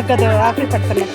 నాకు అది ఆకలి పడుతున్నాయి.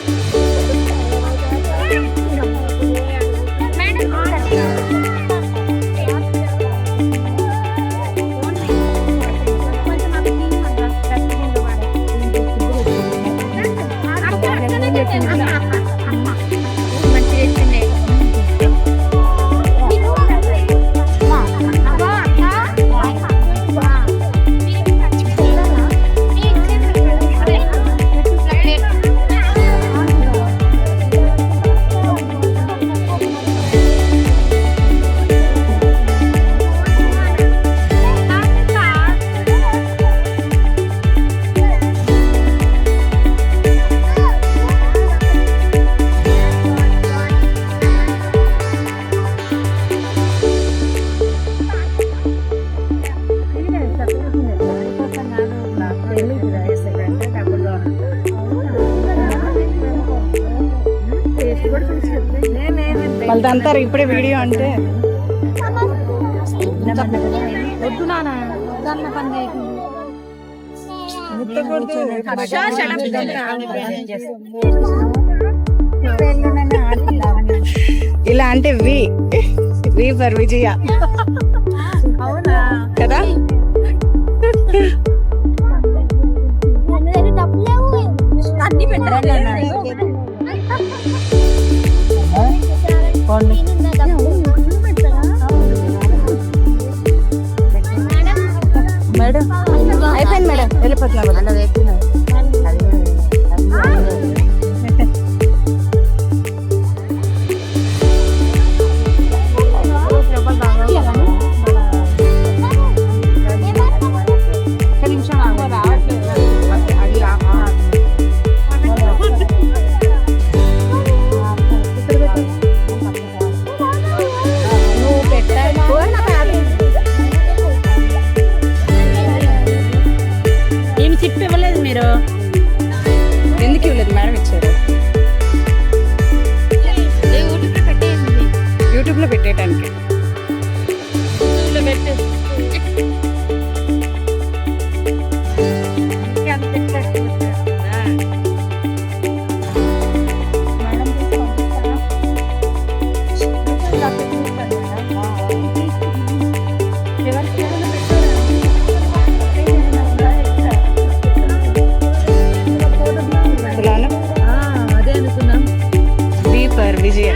వాళ్ళు అంటారు ఇప్పుడే వీడియో అంటే వద్దు నాన్న ఇలా అంటే వి ఫర్ విజయ అవునా కదా. అన్ని పెట్టాలి మేడం. అయిపోయింది మేడం, వెళ్ళిపోతున్నాం. ఎందుకు ఇవ్వలేదు మేడం? ఇచ్చారు యూట్యూబ్ లో పెట్టేయడానికి. విజయ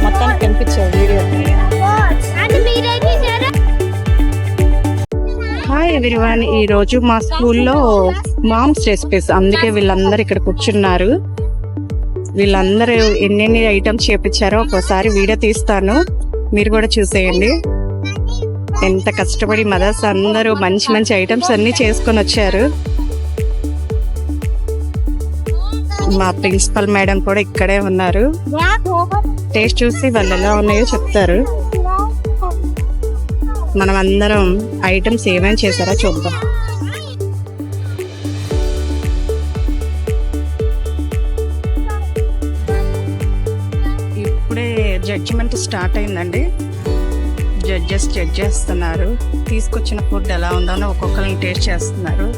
మొత్తం కనిపించావు వీడియో. హాయ్ ఎవ్రీవన్, ఈ రోజు మా స్కూల్లో మామ్స్ రెసిపీస్, అందుకే వీళ్ళందరూ ఇక్కడ కూర్చున్నారు. వీళ్ళందరూ ఎన్నెన్ని ఐటమ్స్ చేపించారో ఒకసారి వీడియో తీస్తాను, మీరు కూడా చూసేయండి. ఎంత కష్టపడి మదర్స్ అందరూ మంచి మంచి ఐటమ్స్ అన్ని చేసుకొని వచ్చారు. మా ప్రిన్సిపల్ మేడం కూడా ఇక్కడే ఉన్నారు. టేస్ట్ చూసి వాళ్ళు ఎలా ఉన్నాయో చెప్తారు. మనం అందరం ఐటమ్స్ ఏమేమి చేశారో చూద్దాం. ఇప్పుడే జడ్జిమెంట్ స్టార్ట్ అయిందండి. జడ్జెస్ జడ్జ్ చేస్తున్నారు. తీసుకొచ్చిన ఫుడ్ ఎలా ఉందో ఒక్కొక్కరిని టేస్ట్ చేస్తున్నారు.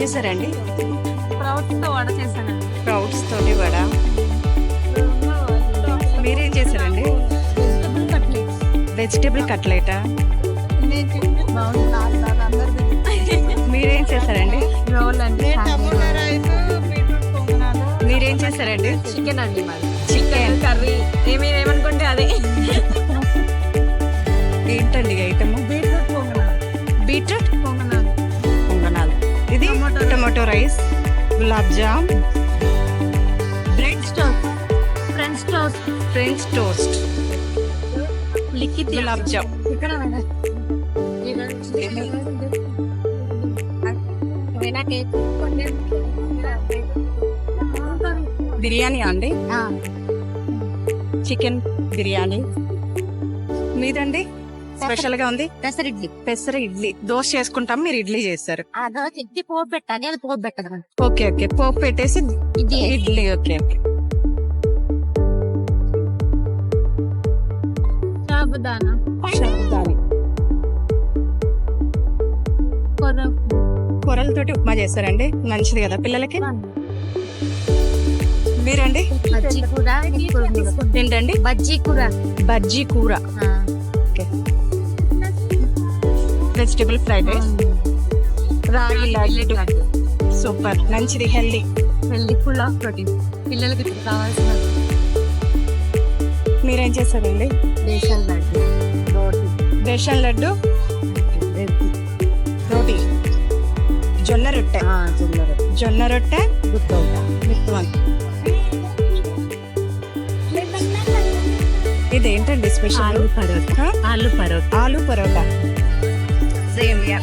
చేశారండి? స్ప్రౌట్స్ తోటి వడ. మీరేం చేశారండి? వెజిటేబుల్ కట్లెటా? మీరేం చేశారండి? మీరేం చేశారండి? చికెన్ అండి. చికెన్ కర్రీ ఏమనుకుంటే అదే. ఏంటండి ఐటమ్? బీట్రూట్ పొంగనాలు. ఇది tomato rice, gulab jam, bread stuff. French toast, gulab jam, biryani అండి, చికెన్ బిర్యానీ. మీదండి స్పెషల్ గా ఉంది? పెసర ఇడ్లీ. దోశ చేసుకుంటాం, మీరు ఇడ్లీ చేస్తారు. పోపు పెట్టాలి, అది పోపు పెట్టదు. ఓకే ఓకే, పోపు పెట్టేసి ఇది ఇడ్లీ. Okay okay. సాబుదానా, సాబుదాని కూరలతోటి ఉప్మా చేస్తారండి, మంచిది కదా పిల్లలకి. మీరండి? బజ్జీ కూర. ఏంటండి? బజ్జీ కూర. బజ్జీ కూర. ఓకే. వెజిటబుల్ ఫ్రైడ్ రైస్, రాగి లడ్డు. సూపర్, మంచిది, హెల్దీ. Full of protein. పిల్లలకి కావాల్సిన మీరేం చేస్తారండి? బేసన్ లడ్డు, బేసన్ లడ్డు, రోటీ, జొన్న రొట్టె. జొన్న రొట్టె, ఇదేంటండి special? Aloo paratha. Aloo paratha. Same yeah.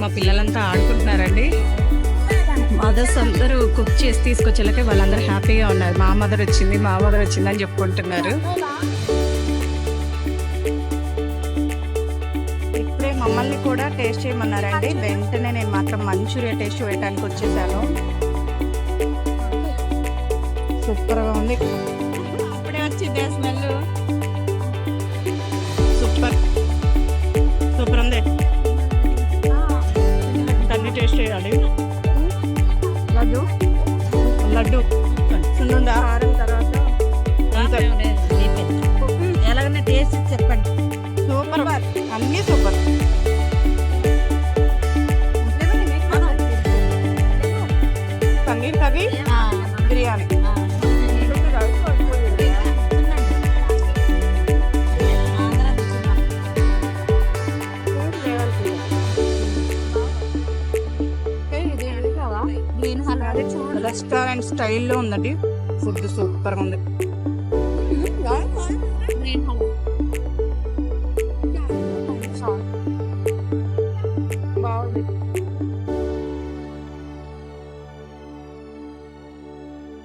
మా పిల్లలంతా ఆడుకుంటున్నారండి. మదర్స్ అందరూ కుక్ చేసి తీసుకొచ్చేలాకే వాళ్ళందరూ హ్యాపీగా ఉన్నారు. మా మదర్ వచ్చింది, మా మదర్ వచ్చింది అని చెప్పుకుంటున్నారు. ఇప్పుడే మమ్మల్ని కూడా టేస్ట్ చేయమన్నారండి. వెంటనే నేను మాత్రం మంచూరియా టేస్ట్ చేయడానికి వచ్చేసాను. సూపర్గా ఉంది. ఇప్పుడే వచ్చింది స్మెల్. సూపర్ సూపర్ ఉంది. అన్ని టేస్ట్ చేయాలి. లడ్డు లడ్డు సున్నుండా తర్వాత ఎలాగైనా టేస్ట్ చెప్పండి. సూపర్, అన్నీ super. Paneer curry, biryani. Restaurant స్టైల్లో ఉందండి ఫుడ్, సూపర్గా ఉంది. బాగుంది.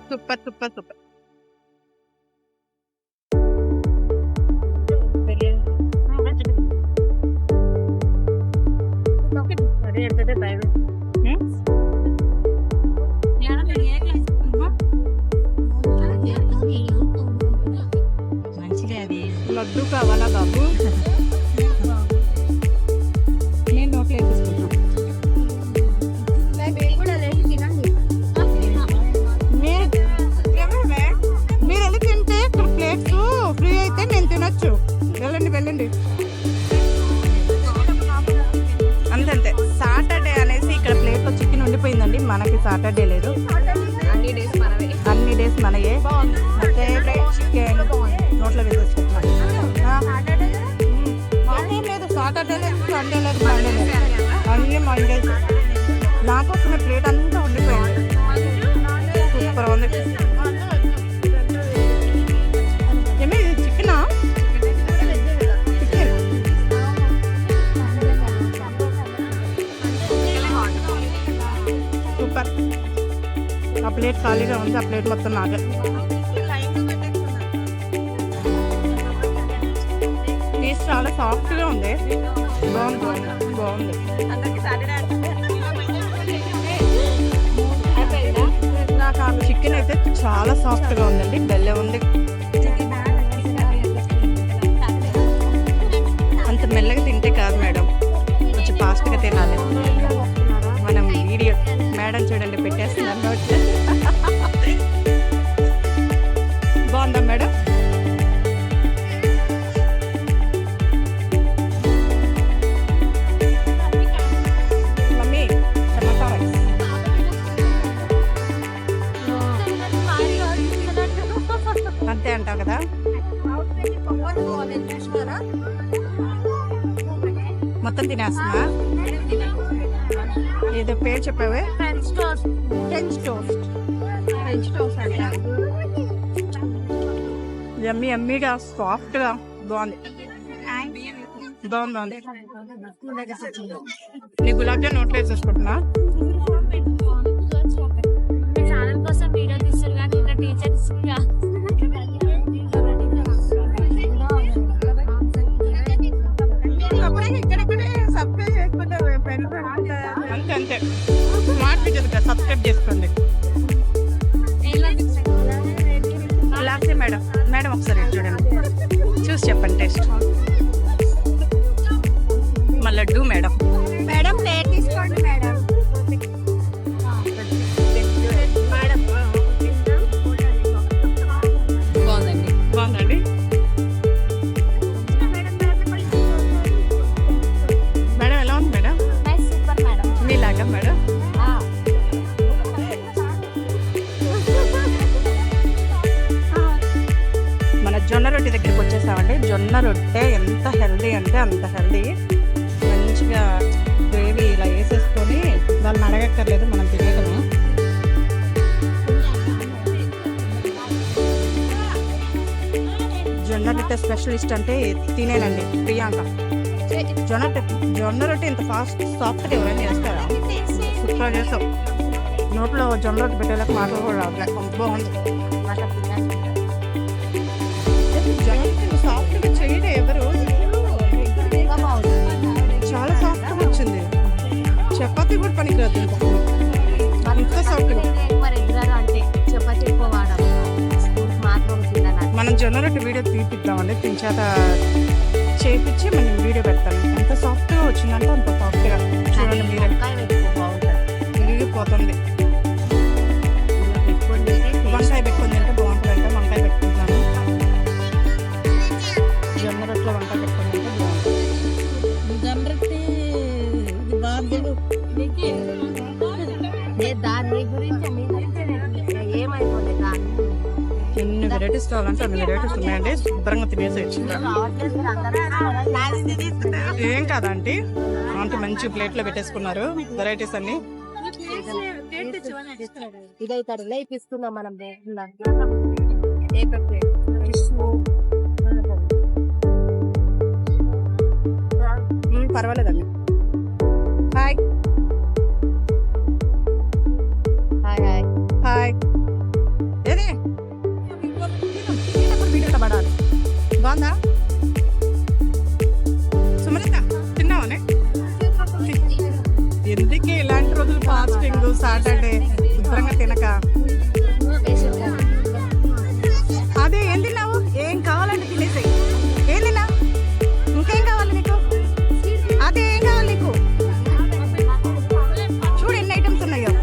Super super super. లడ్డు కావాలా బాబు? నేను నోట్లో వేసుకుంటున్నాను. మీరు వెళ్ళి తింటే ఇక్కడ ప్లేట్స్ ఫ్రీ అయితే నేను తినొచ్చు. వెళ్ళండి వెళ్ళండి. అంతే. సాటర్డే అనేసి ఇక్కడ ప్లేట్లో చికెన్ ఉండిపోయిందండి. మనకి సాటర్డే లేదు, అన్ని డేస్ మనయే. చికెన్ నోట్లో వేసేసుకుంటున్నాను. లేదు, సాటర్డే లేదు, సండే లేదు, మండే లేదు, అన్ని మండేస్. నాకు వస్తున్న ప్లేట్ అంతా ఉండిపోయింది. సూపర్ ఉంది. ఏమి చికెనా? Chicken super. ఆ ప్లేట్ ఖాళీగా ఉంది, ఆ ప్లేట్ మొత్తం నాకే. టేస్ట్ చాలా సాఫ్ట్గా ఉంది. బాగుంది. నాకు ఆ చికెన్ అయితే చాలా సాఫ్ట్గా ఉందండి, బెల్లె ఉంది. అంత మెల్లగా తింటే కాదు మేడం, కొంచెం ఫాస్ట్గా తినాలి. మనం వీడియో మేడం చూడండి పెట్టేస్తున్నాం. బాగుందా మేడం? అంతే అంటావు కదా. మొత్తం తినేస్తున్నా. ఏదో పేరు చెప్పావే? French toast. French toast. French toast అంటారు. యమ్మీ యమ్మీగా సాఫ్ట్గా బాగుంది. బాగుంది. నీ గులాబ్ జామ్ నోట్లో వేసేసుకుంటున్నా. ఛానల్ కోసం వీడియో తీస్తారు కానీ ఇంకా టీచర్స్ అంతే అంతే స్మార్ట్ ఫీచర్ సబ్స్క్రైబ్ చేసుకోండి. లాస్టే మేడం మేడం ఒకసారి చూడండి, చూసి చెప్పండి టేస్ట్. మా లడ్డు మేడం మేడం ప్లేట్ తీసుకోండి మేడం. బాగుందండి. బాగుందండి. మేడం ఎలా ఉంది మేడం? Super madam. మీలాగా మేడం? మన జొన్న రొట్టె దగ్గరికి వచ్చేసామండి. జొన్న రొట్టె ఎంత హెల్దీ అంటే అంత హెల్దీ. మంచిగా గ్రేవీ ఇలా వేసేసుకొని వాళ్ళని అడగక్కర్లేదు, మనం తినేయడము. జొన్న రొట్టె స్పెషలిస్ట్ అంటే తినేనండి ప్రియాంక. జొన్న రొట్టె ఇంత సాఫ్ట్గా ఎవరైనా చేస్తారా? సూపర్ చేస్తాం. నోట్లో జొన్న రొట్టె పెట్టేలకు మాటలు కూడా రావట్లేదు. బాగుంది. సాఫ్ట్గా చేయడే ఎవరు, చాలా సాఫ్ట్గా వచ్చింది. చపాతీ కూడా పనికిరాదు ఇంత సాఫ్ట్గా. అంటే చపాతీ ఎక్కువ వాడము, మాత్రం తిన్నాను. మనం జొన్న రొట్టె వీడియో తీపిద్దామండి, తించాక చేపించి మనం వీడియో పెడతాం. ఎంత సాఫ్ట్గా వచ్చిందంటే అంత సాఫ్ట్గా. చూడండి మీరే, విరిగిపోతుంది. వంకాయ పెట్టుకుంది అంటే బాగుంటుందంటే వంకాయ పెట్టుకుంటున్నాను. జొన్న రొట్టెలో వంకాయ పెట్టుకుంది అంటే బాగుంటుంది. దాని గురించి ఏమైపోలేదు దాన్ని ఎన్ని వెరైటీస్ కావాలంటే అన్ని వెరైటీస్ ఉన్నాయండి. శుభ్రంగా తినేసేయచ్చు. ఏం కాదంటే ఆంటీ మంచి ప్లేట్లో పెట్టేసుకున్నారు వెరైటీస్ అన్ని. ఇదైతే ఇప్పిస్తున్నాం మనం. పర్వాలేదండి. Hi hi hi. ఏది వీడియోలో పడాలి. బాగుందా సుమలత? తిన్నావానే? ఎందుకే ఇలాంటి రోజులు ఫాస్టింగ్ సాటర్డే శుభ్రంగా తినక? అదే ఏం తిన్నావు? ఏం కావాలంటే తినేసాయి. ఏం తిన్నా? ఇంకేం కావాలి నీకు? అదే ఏం కావాలి నీకు? చూడు ఎన్ని ఐటమ్స్ ఉన్నాయో.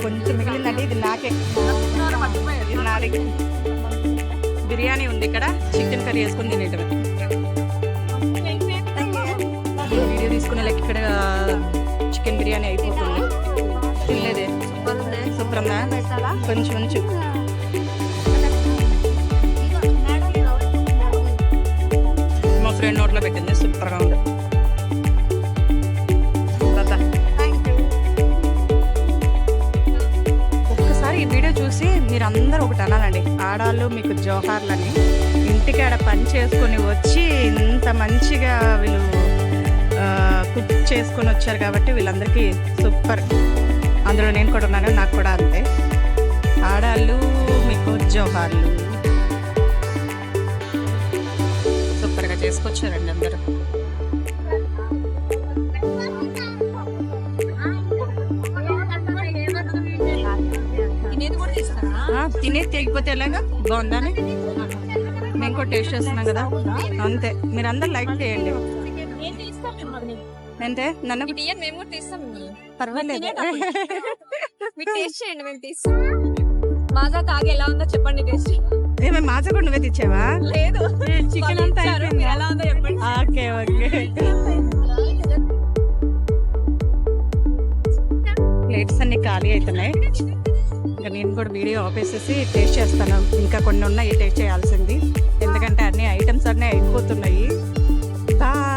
కొంచెం మిగిలిందండి, ఇది నాకే. ఇది నాది. బిర్యానీ ఉంది ఇక్కడ, చికెన్ కర్రీ వేసుకొని తినేటమే. వీడియో తీసుకునే లెక్క ఇక్కడ చికెన్ బిర్యానీ అయిపోతుంది. తినలేదే? శుభ్రంగా కొంచెం కొంచెం. మా ఫ్రెండ్ నోట్లో పెట్టింది, సూపర్గా ఉంది. ఒక్కసారి ఈ వీడియో చూసి మీరందరూ ఒకటి అనాలండి, ఆడాళ్ళు మీకు జోహార్లని. ఇంటికి ఆడ పని చేసుకొని వచ్చి ఇంత మంచిగా వీళ్ళు కుక్ చేసుకొని వచ్చారు కాబట్టి వీళ్ళందరికీ సూపర్. అందులో నేను కూడా ఉన్నాను, నాకు కూడా అంతే. ఆడాళ్ళు మీకు జోహార్లు. సూపర్గా చేసుకొచ్చారండి అందరూ. తినేది తెగిపోతే ఎలాగా? బాగుందా? మేము కూడా టేస్ట్ చేస్తున్నాం కదా, అంతే. మీరు అందరు లైక్ చేయండి. అంతే నన్ను మేము కూడా తీస్తాం. పర్వాలేదు, మీరు టేస్ట్ చేయండి, మేము తీస్తాం. మాజా తాగి ఎలా ఉందో చెప్పండి టేస్ట్. ఏమే మాజా కూడా నువ్వే తెచ్చావా? లేదు, చికెన్ అంతా అయిపోయింది. ఎలా ఉందో చెప్పండి. Okay okay. ప్లేట్స్ అన్ని ఖాళీ అవుతున్నాయి. ఇంకా నేను కూడా వీడియో ఆపేసేసి టేస్ట్ చేస్తాను. ఇంకా కొన్ని ఉన్నాయి టేస్ట్ చేయాల్సింది, ఎందుకంటే అన్ని ఐటమ్స్ అన్నీ అయిపోతున్నాయి. బాయ్.